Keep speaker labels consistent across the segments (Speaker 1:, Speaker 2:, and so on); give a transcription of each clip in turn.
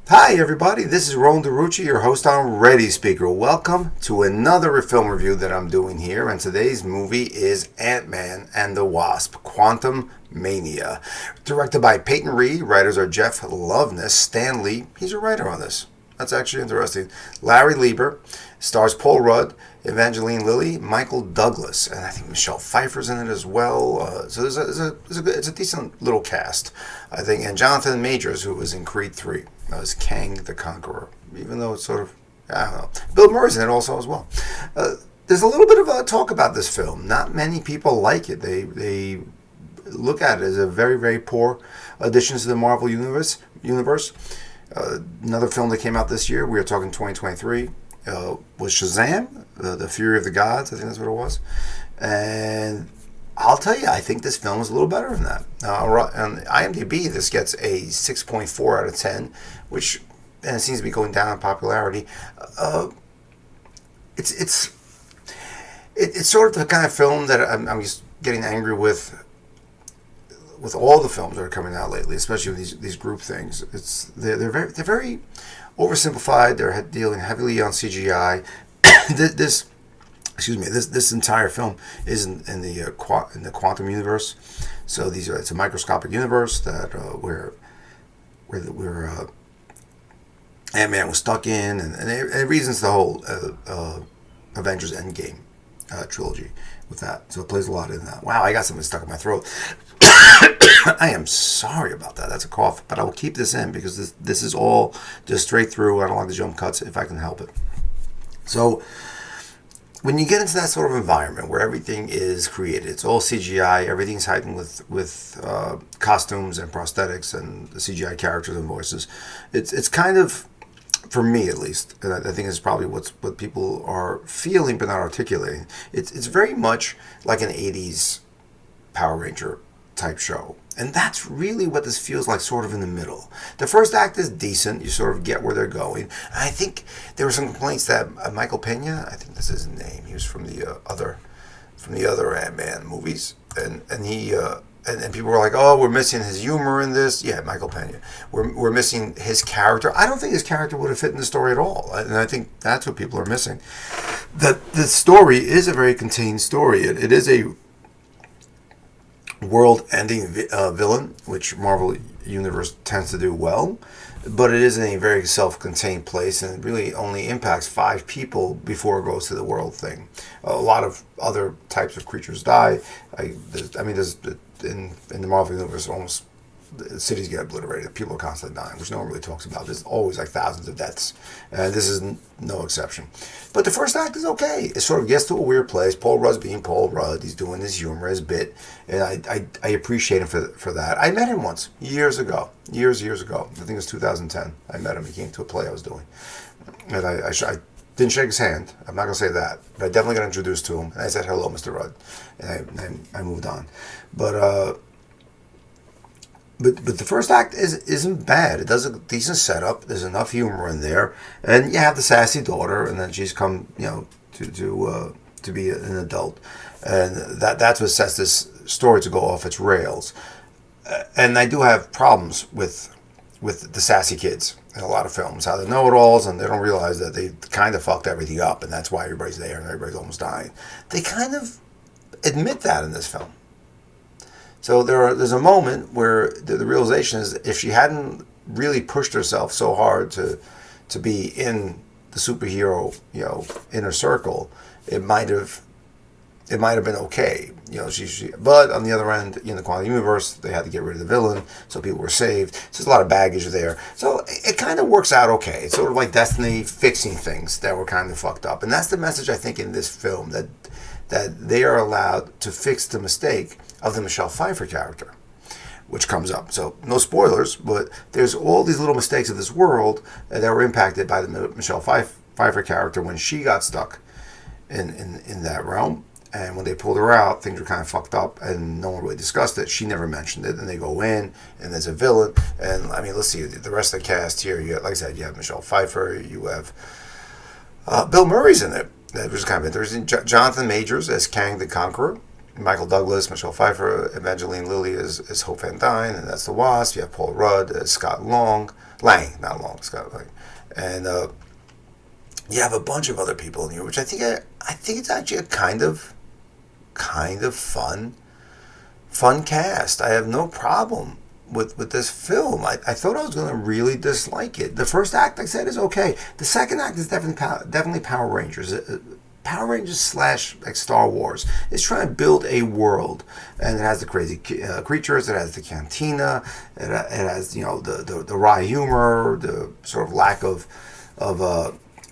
Speaker 1: Hi everybody, this is Ron DeRucci, your host on Ready Speaker. Welcome to another film review that I'm doing here, and today's movie is Ant-Man and the Wasp, Quantumania. Directed by Peyton Reed, writers are Jeff Loveness, Stan Lee, he's a writer on this. That's actually interesting. Larry Lieber, stars Paul Rudd, Evangeline Lilly, Michael Douglas, and I think Michelle Pfeiffer's in it as well. So it's a decent little cast, I think. And Jonathan Majors, who was in Creed 3, as Kang the Conqueror, even though it's sort of, I don't know. Bill Murray's in it also as well. There's a little bit of a talk about this film. Not many people like it. They look at it as a very, very poor addition to the Marvel universe. Another film that came out this year, we are talking 2023, was Shazam, the Fury of the Gods, I think that's what it was. And I'll tell you, I think this film is a little better than that. On IMDb, this gets a 6.4 out of 10, which, and it seems to be going down in popularity. It's sort of the kind of film that I'm just getting angry with all the films that are coming out lately, especially with these group things. They're very oversimplified. They're dealing heavily on CGI. This entire film is in the quantum universe. So it's a microscopic universe that where Ant-Man was stuck in, and it reasons the whole Avengers Endgame trilogy with that. So it plays a lot in that. Wow, I got something stuck in my throat. I am sorry about that. That's a cough, but I will keep this in because this is all just straight through. I don't like the jump cuts if I can help it. So when you get into that sort of environment where everything is created, it's all CGI, everything's heightened with costumes and prosthetics and the CGI characters and voices. It's kind of, for me at least, and I think it's probably what people are feeling but not articulating. It's very much like an 80s Power Ranger type show. And that's really what this feels like, sort of in the middle. The first act is decent. You sort of get where they're going. And I think there were some complaints that Michael Pena, I think that's his name, he was from the other Ant-Man movies, and he and people were like, oh, we're missing his humor in this. Yeah, Michael Pena. We're missing his character. I don't think his character would have fit in the story at all, and I think that's what people are missing. That the story is a very contained story. It is a world-ending villain, which Marvel Universe tends to do well, but it is in a very self-contained place, and it really only impacts 5 people before it goes to the world thing. A lot of other types of creatures die. There's in the Marvel Universe, almost cities get obliterated. People are constantly dying, which no one really talks about. There's always like thousands of deaths, and this is no exception. But the first act is okay. It sort of gets to a weird place. Paul Rudd's being Paul Rudd. He's doing his humorous bit, and I appreciate him for that. I met him once, years ago. I think it was 2010. I met him. He came to a play I was doing, and I didn't shake his hand. I'm not going to say that, but I definitely got introduced to him, and I said, hello, Mr. Rudd, and I moved on. But the first act isn't bad. It does a decent setup. There's enough humor in there, and you have the sassy daughter, and then she's come, to be an adult, and that's what sets this story to go off its rails. And I do have problems with the sassy kids in a lot of films, how they know-it-alls, and they don't realize that they kind of fucked everything up, and that's why everybody's there and everybody's almost dying. They kind of admit that in this film. So there's a moment where the realization is, if she hadn't really pushed herself so hard to be in the superhero, inner circle, it might have been okay. But on the other end, in the quantum universe, they had to get rid of the villain, so people were saved. So there's a lot of baggage there. So it kind of works out okay. It's sort of like Destiny fixing things that were kind of fucked up. And that's the message, I think, in this film, that they are allowed to fix the mistake of the Michelle Pfeiffer character, which comes up. So no spoilers, but there's all these little mistakes of this world that were impacted by the Michelle Pfeiffer character when she got stuck in that realm. And when they pulled her out, things were kind of fucked up, and no one really discussed it. She never mentioned it. And they go in, and there's a villain. And let's see the rest of the cast here. Like I said, you have Michelle Pfeiffer. You have Bill Murray's in it. That was kind of interesting. Jonathan Majors as Kang the Conqueror. Michael Douglas, Michelle Pfeiffer, Evangeline Lilly is Hope Van Dyne, and that's the Wasp. You have Paul Rudd as Scott Lang, not Long, Scott Lang, and you have a bunch of other people in here, which I think it's actually a kind of fun cast. I have no problem with this film. I thought I was going to really dislike it. The first act, like I said, is okay. The second act is definitely Power Rangers. Power Rangers / like Star Wars. It's trying to build a world, and it has the crazy creatures. It has the cantina. It has the wry humor, the sort of lack of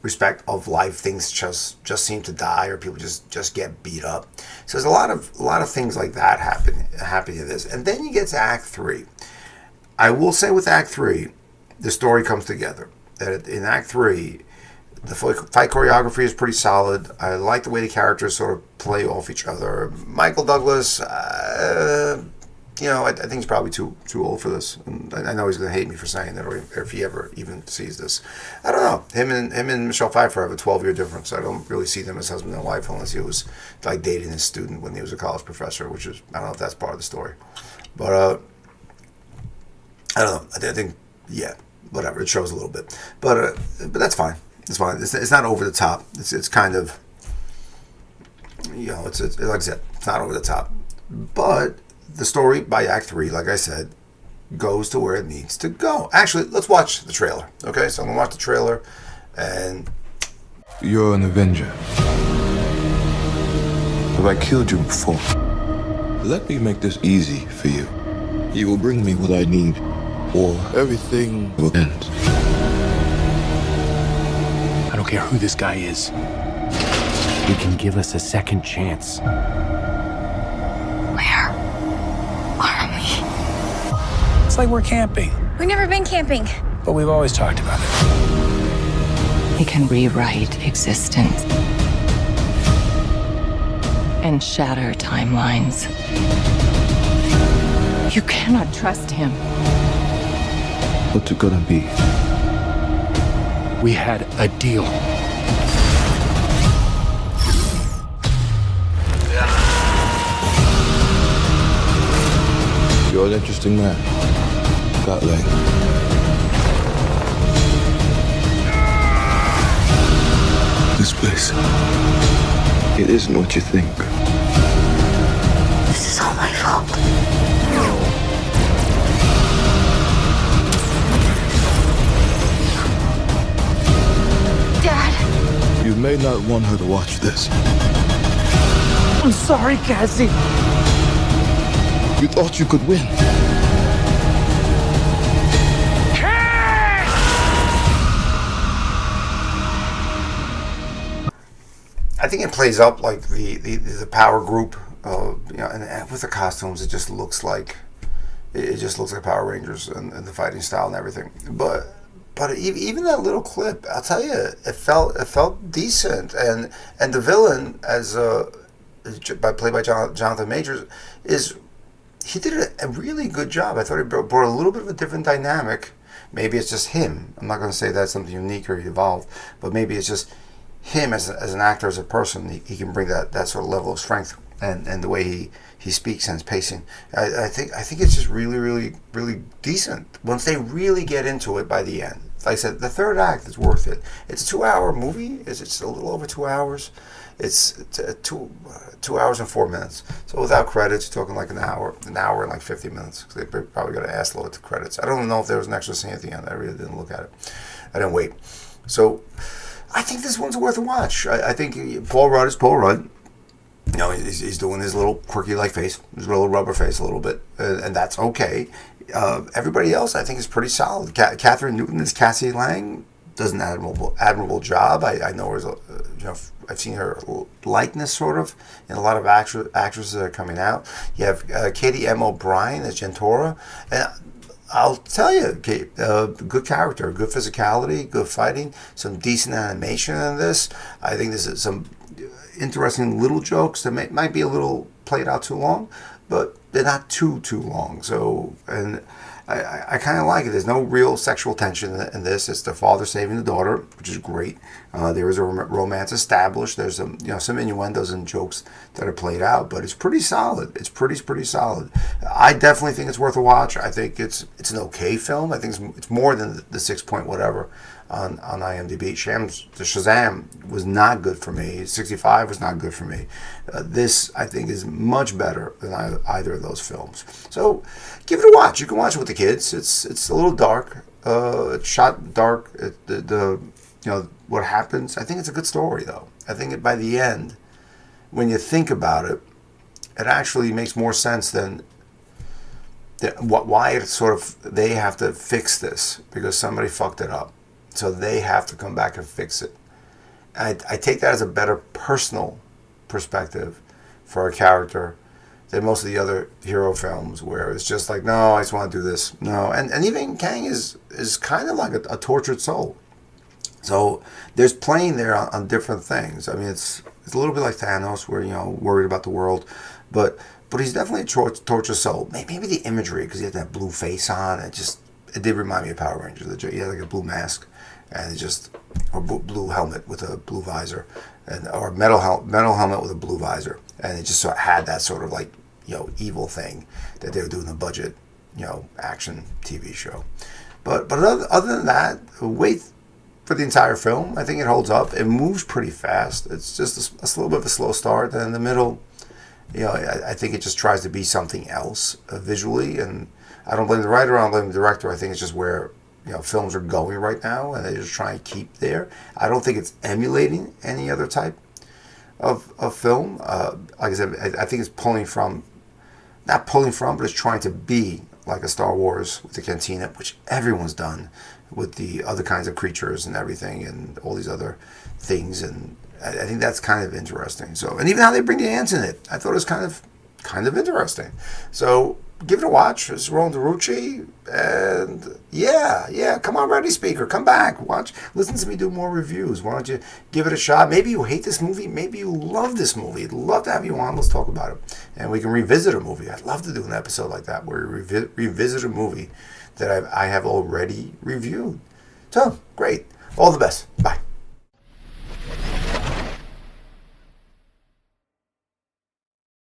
Speaker 1: respect of life. Things just seem to die, or people just get beat up. So there's a lot of things like that happen in this. And then you get to Act 3. I will say with Act 3, the story comes together. That in Act 3, the fight choreography is pretty solid. I like the way the characters sort of play off each other. Michael Douglas, I think he's probably too old for this. And I know he's going to hate me for saying that, or if he ever even sees this. I don't know. Him and Michelle Pfeiffer have a 12-year difference. I don't really see them as husband and wife unless he was like dating his student when he was a college professor, which is, I don't know if that's part of the story. But I don't know. I think, yeah, whatever. It shows a little bit. But that's fine. It's fine. It's not over the top. It's kind of, it's like I said, it's not over the top. But the story by Act 3, like I said, goes to where it needs to go. Actually, let's watch the trailer. Okay, so I'm going to watch the trailer, and...
Speaker 2: You're an Avenger. Have I killed you before? Let me make this easy for you. You will bring me what I need, or everything will end.
Speaker 3: I don't care who this guy is. He can give us a second chance.
Speaker 4: Where are we?
Speaker 3: It's like we're camping,
Speaker 4: We've never been camping.
Speaker 3: but we've always talked about it.
Speaker 5: He can rewrite existence and shatter timelines. You cannot trust him.
Speaker 2: What's it gonna be?
Speaker 3: We had a deal.
Speaker 2: You're an interesting man. Scott Lang. This place, it isn't what you think.
Speaker 4: This is all my fault. Dad.
Speaker 2: You may not want her to watch this.
Speaker 3: I'm sorry, Cassie.
Speaker 2: You thought you could win.
Speaker 1: I think it plays up like the power group, and with the costumes, it just looks like Power Rangers and the fighting style and everything. But even that little clip, I'll tell you, it felt decent, and the villain played by Jonathan Majors he did a really good job. I thought he brought a little bit of a different dynamic. Maybe it's just him. I'm not going to say that's something unique or evolved, but maybe it's just him as an actor, as a person. He can bring that sort of level of strength and the way he speaks and his pacing. I think it's just really, really, really decent once they really get into it by the end. Like I said, the third act is worth it. It's a 2-hour movie. It's a little over 2 hours. It's 2 hours and 4 minutes. So without credits, you're talking like an hour and like 50 minutes. Because they probably got to ass load the credits. I don't know if there was an extra scene at the end. I really didn't look at it. I didn't wait. So I think this one's worth a watch. I think Paul Rudd is Paul Rudd. He's doing his little quirky like face, his little rubber face a little bit, and that's okay. Everybody else, I think, is pretty solid. Catherine Newton as Cassie Lang does an admirable job. I know her, I've seen her likeness sort of in a lot of actresses that are coming out. You have Katie M. O'Brien as Gentora, and I'll tell you, Kate, good character, good physicality, good fighting, some decent animation in this. I think there's some interesting little jokes that might be a little played out too long, but they're not too long. So, and I kind of like it. There's no real sexual tension in this. It's the father saving the daughter, which is great. There is a romance established. There's some some innuendos and jokes that are played out, but it's pretty solid. It's pretty solid. I definitely think it's worth a watch. I think it's an okay film. I think it's more than the 6 point whatever on IMDb. The Shazam was not good for me. 65 was not good for me. This, I think, is much better than either of those films. So give it a watch. You can watch it with the kids. It's a little dark. It's shot dark. What happens. I think it's a good story, though. I think by the end, when you think about it, it actually makes more sense than why it's sort of they have to fix this because somebody fucked it up. So they have to come back and fix it. I take that as a better personal perspective for a character than most of the other hero films where it's just like, no, I just want to do this. No, and even Kang is kind of like a tortured soul. So there's playing there on different things. I mean, it's a little bit like Thanos where, worried about the world, but he's definitely a tortured soul. Maybe the imagery, because he had that blue face on, it did remind me of Power Rangers. He had like a blue mask and or blue helmet with a blue visor, or metal helmet with a blue visor, and it just sort of had that sort of like evil thing that they were doing the budget action TV show. But other than that, wait for the entire film. I think it holds up. It moves pretty fast. It's just a little bit of a slow start, and in the middle, I think it just tries to be something else visually, and I don't blame the writer, I don't blame the director. I think it's just where films are going right now, and they just try and keep there. I don't think it's emulating any other type of film. Like I said, I think it's not pulling from, but it's trying to be like a Star Wars with the Cantina, which everyone's done with the other kinds of creatures and everything, and all these other things. And I think that's kind of interesting. So, and even how they bring the ants in it, I thought it was kind of interesting. So give it a watch. It's Roland DeRucci, and yeah, come on, Ready Speaker, come back, listen to me do more reviews. Why don't you give it a shot? Maybe you hate this movie, maybe you love this movie. I'd love to have you on. Let's talk about it, and we can revisit a movie. I'd love to do an episode like that where we revisit a movie that I have already reviewed. So great, all the best. Bye.